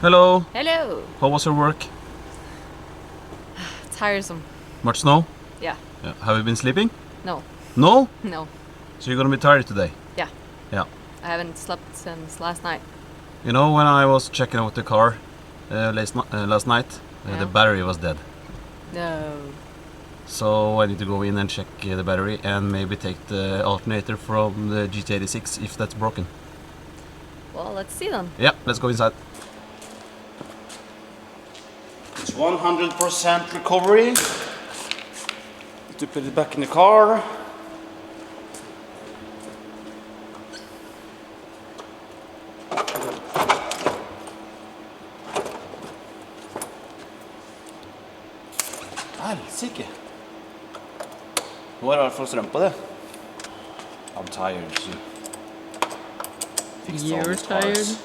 Hello. Hello. How was your work? Tiresome. Much snow? Yeah. Have you been sleeping? No. No? No. So you're gonna be tired today? Yeah. Yeah. I haven't slept since last night. You know, when I was checking out the car last night, Yeah. the battery was dead. No. So I need to go in and check the battery and maybe take the alternator from the GT86 if that's broken. Well, let's see then. Yeah, let's go inside. It's 100% recovery. To put it back in the car. Helsike. Nå er det i hvert fall strøm på det. I'm tired to fix all You're these tired? cars.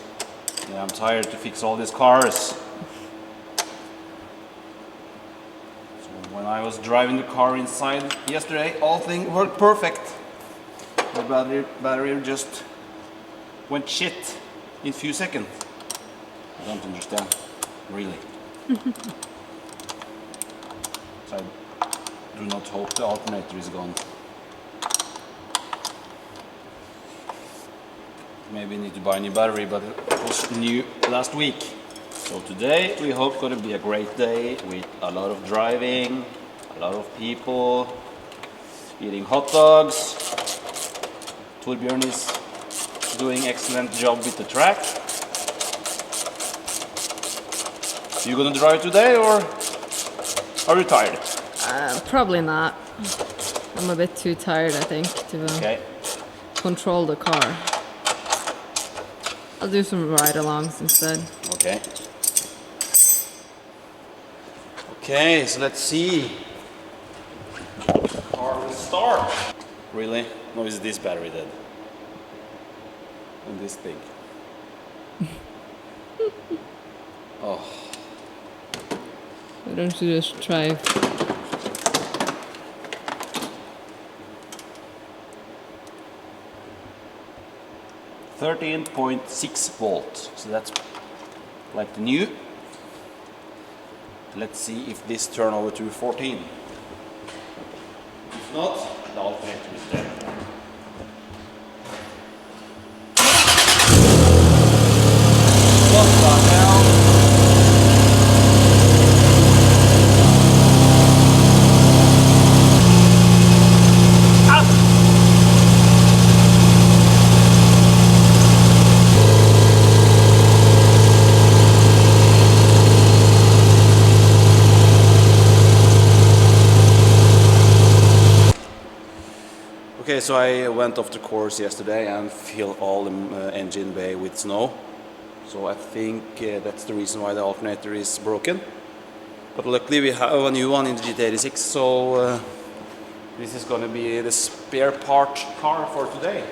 Yeah, I'm tired to fix all these cars. So when I was driving the car inside yesterday, all things worked perfect. The battery just went shit in a few seconds. I don't understand, really. So I do not hope the alternator is gone. Maybe need to buy a new battery, but it was new last week. So today we hope gonna be a great day with a lot of driving, a lot of people, eating hot dogs. Torbjörn is doing excellent job with the track. You gonna drive today or are you tired? Probably not. I'm a bit too tired, I think, to control the car. I'll do some ride-alongs instead. Okay. Okay, so let's see. Car will start. Really? No, is this battery dead? And this thing. Oh. Why don't you just try? 13.6 volts, so that's like the new. Let's see if this turn over to 14. If not, the alternator is dead. What the hell? Okay, so I went off the course yesterday and filled all the engine bay with snow. So I think that's the reason why the alternator is broken. But luckily we have a new one in the GT86, so this is going to be the spare part car for today.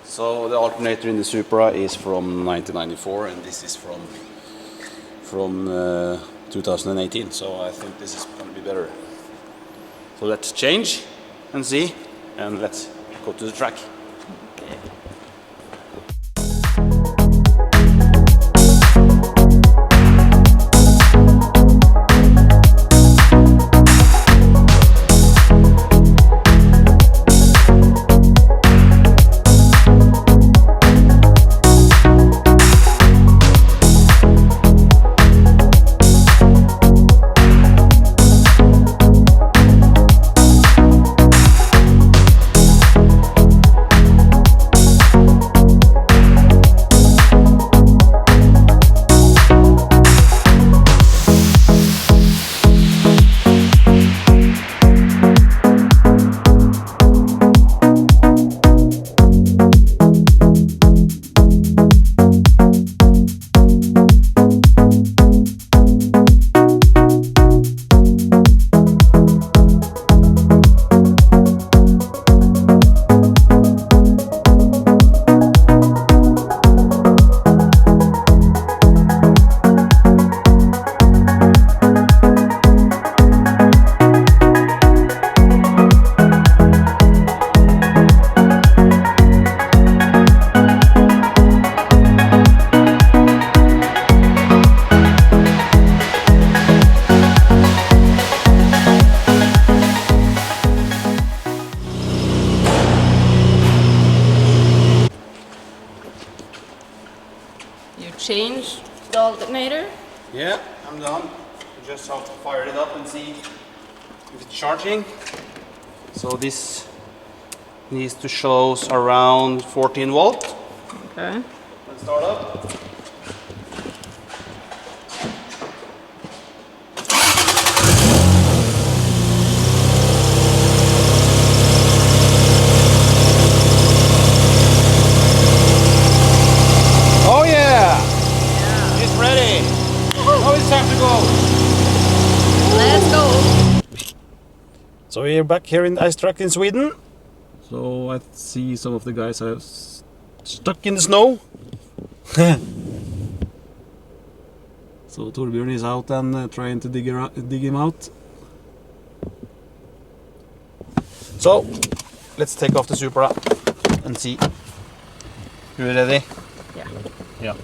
So the alternator in the Supra is from 1994 and this is from 2018, so I think this is going to be better. So let's change and see, and let's go to the track. Okay. change the alternator? Yeah, I'm done. You just have to fire it up and see if it's charging. So this needs to show around 14 volt. Okay. Let's start up. Oh yeah! It's ready. Now it's time to go. Let's go. So we're back here in ice track in Sweden. So I see some of the guys are stuck in the snow. So Torbjørn is out and trying to dig him out. So let's take off the Supra and see. You ready? Yeah. Yeah.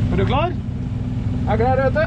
Er du klar? Jeg er klar, vet du.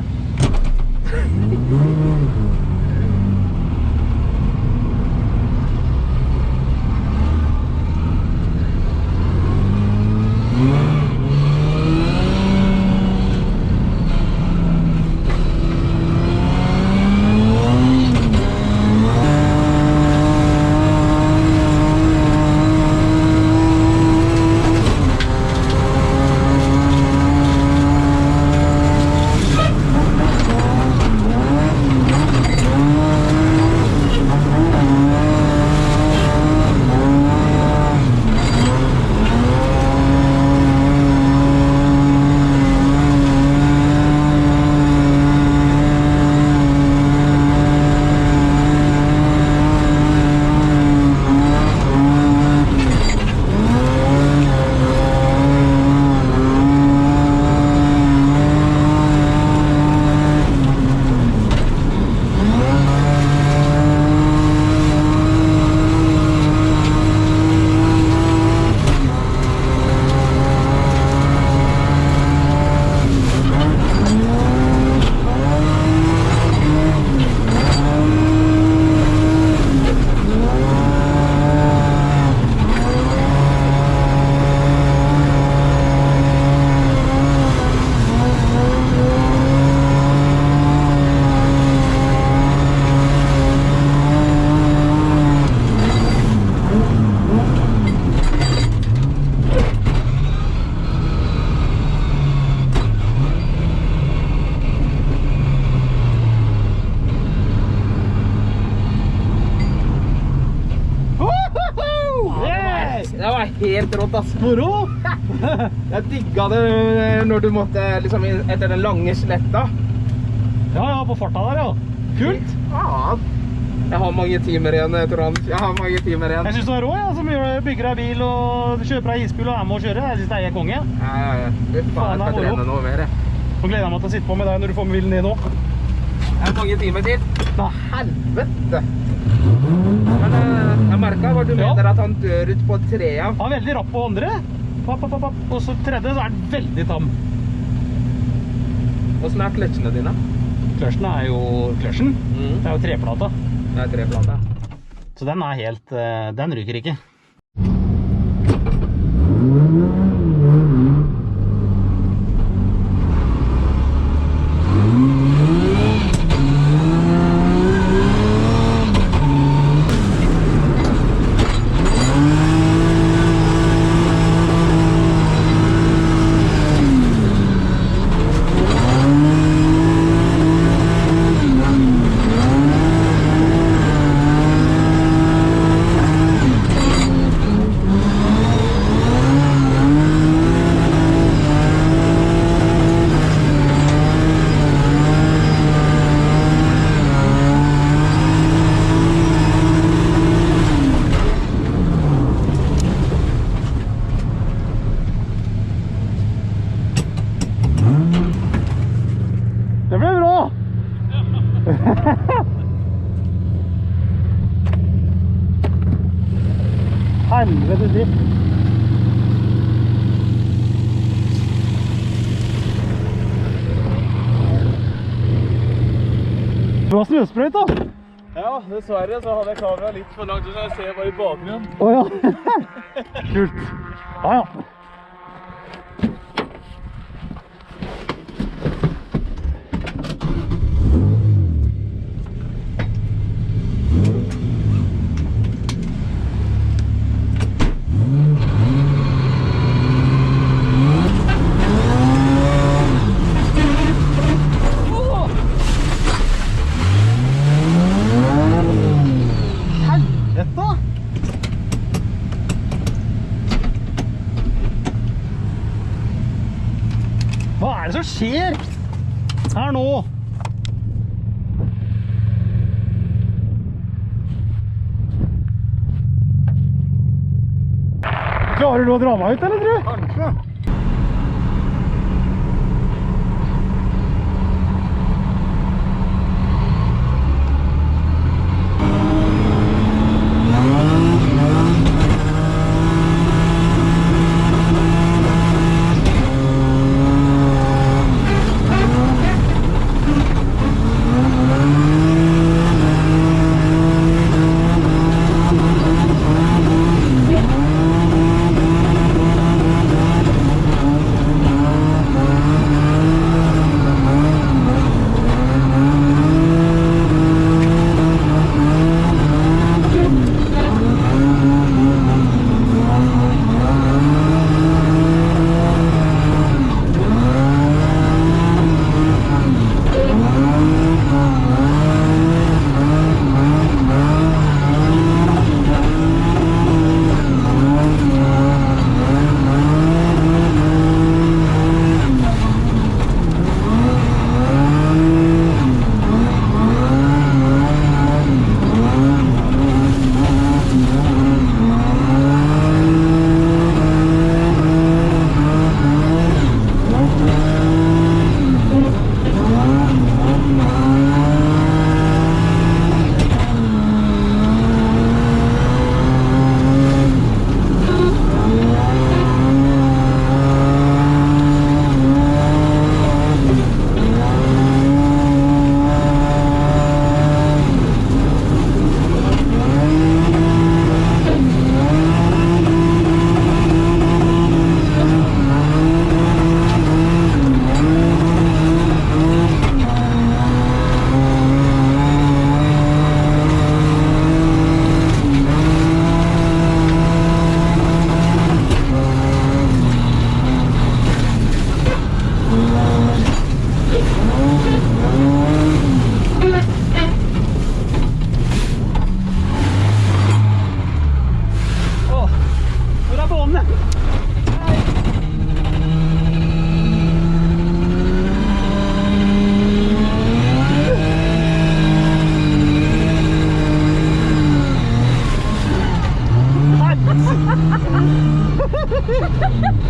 Det var helt rått, ass. Moro! Jeg digget det når du måtte, liksom, etter den lange sletta. Ja, ja, på farta der, ja. Kult! Ja, jeg har mange timer igjen, Tor-Anders. Jeg har mange timer igjen. Jeg synes du er rå, ja, som bygger deg bil og kjøper deg isbil og er med å kjøre. Jeg synes det er konge. Ja. Fy faen, jeg skal trene noe mer. Nå gleder jeg meg til å sitte på med deg når du får med bilen ned nå. Jeg har mange timer til. Da helvete! Men jeg merket hva du mener at han dør ut på trea. Han er veldig rapp på andre. Og så tredje så er den veldig tam. Hvordan er kløtsjene dine? Kløtsjen er jo kløtsjen. Det er jo treplata. Det er treplata. Så den er helt, den ryker ikke. Helvete dritt. Du har snøsprøyt da? Ja, dessverre så hadde jeg kameraet litt for langt, så jeg ser bare i bakgrunnen. Åja. Kult. Ja, ja. Hva er det som skjer her nå? Klarer du å dra meg ut, eller tror du? Kanskje.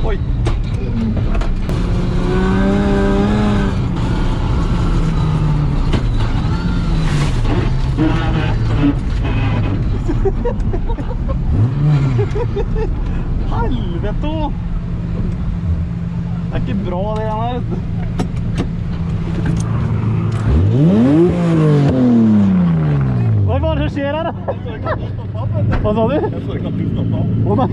Oi. Helvete også. Det er ikke bra det her. Hva er det som skjer her da? Hva sa du? Jeg så ikke at du stoppet. Å nei.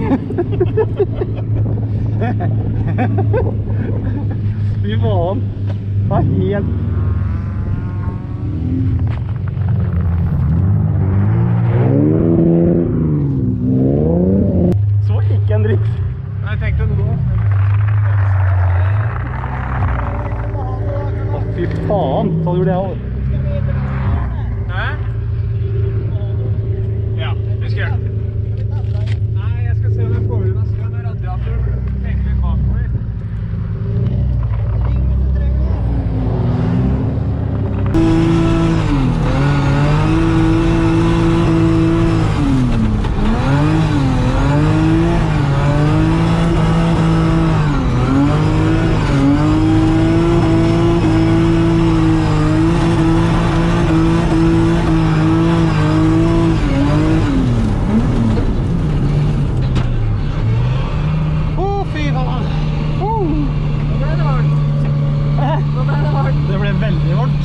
Fy faen. Det er helt... Så ikke en dritt. Nei, jeg tenkte nå. Å fy faen, så gjorde jeg også. Hæ? Ja, vi skal gjøre det. Nei, jeg skal se om jeg får unna snøen og radiatoren. Tenker litt bakover. veldig varmt.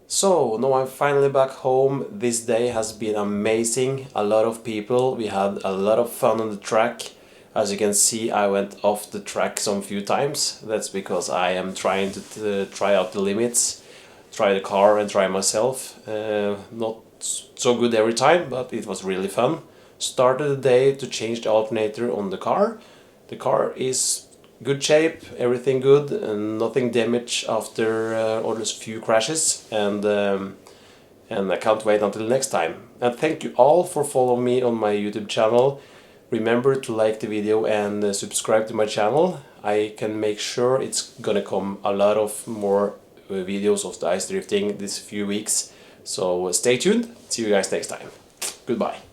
So now I'm finally back home. This day has been amazing. A lot of people. We had a lot of fun on the track. As you can see, I went off the track some few times. That's because I am trying to try out the limits, try the car and try myself. Not so good every time, but it was really fun. Started the day to change the alternator on the car. The car is good shape, everything good, and nothing damaged after all those few crashes, and I can't wait until next time. And thank you all for following me on my YouTube channel. Remember to like the video and subscribe to my channel. I can make sure it's gonna come a lot of more videos of the ice drifting this few weeks, so stay tuned. See you guys next time. Goodbye.